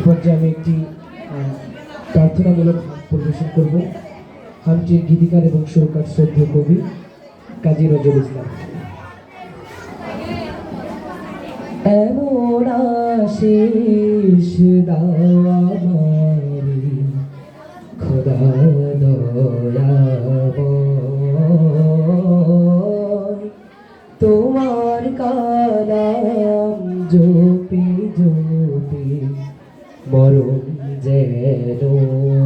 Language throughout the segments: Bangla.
পর্যায়ে আমি একটি প্রার্থনামূলক পরিবেশন করব। গানটির গীতিকার এবং সুরকার শ্রদ্ধেয় কবি কাজী নজরুল ইসলাম। এমন আশিস দাও আমারে খোদা দয়াময়, তোমার কালাম জপি জপি মরণ যেন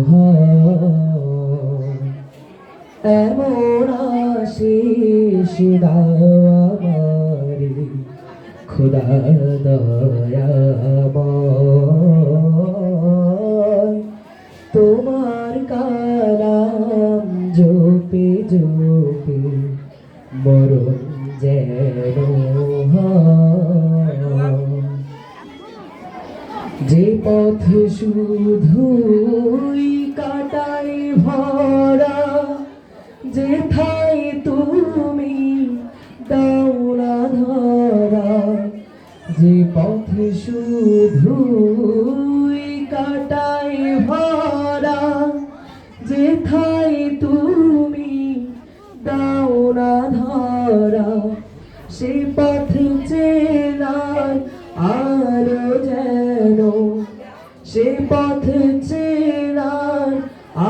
হয়। এমন আশিস দাও আমারে খোদা দয়াময়, তোমার কালাম জপি জপি মরণ যেন হয়। যে পথ শুধুই কাটাই ভরা, যেথায় তুমি দাও না ধরা। যে পথ শুধুই কাটাই ভরা, যেথায় তুমি দাও না ধরা। সে পথ চেনার আলো যেন, সে পথ চেনার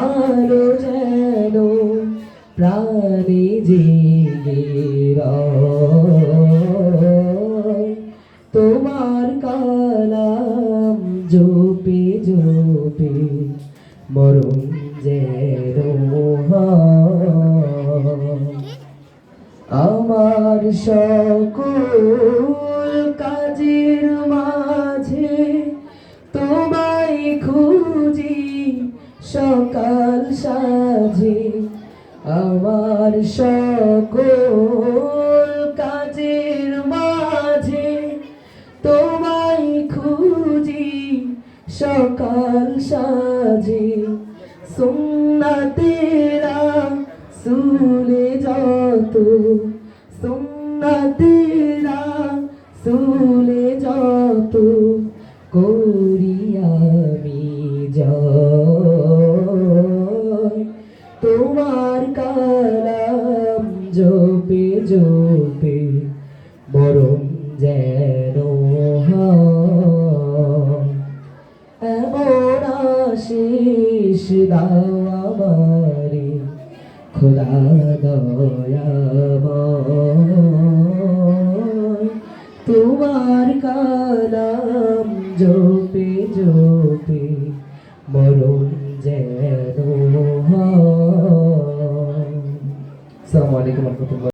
আলো যেন প্রাণে জেগে রয়। তোমার কালাম জপি জপি মরণ যেন হয়। আমার সকল কাজের মাঝে তোমায় খুঁজি সকাল সাঁঝে। আমার সকল কাজের মাঝে তোমায় খুঁজি সকাল সাঁঝে। সুন্নাতেরা সুলে যত, সুন্নাতেরা সুলে যত করি আমি জয়। তোমার কালাম জপে জপে মরণ যেন হয়। এমন আশিস দাও আমারে খোদা দয়াময়, তোমার কালাম জপে জপে মরণ যেন হয়। আসসালামু আলাইকুম ওয়া রাহমাতুল্লাহ।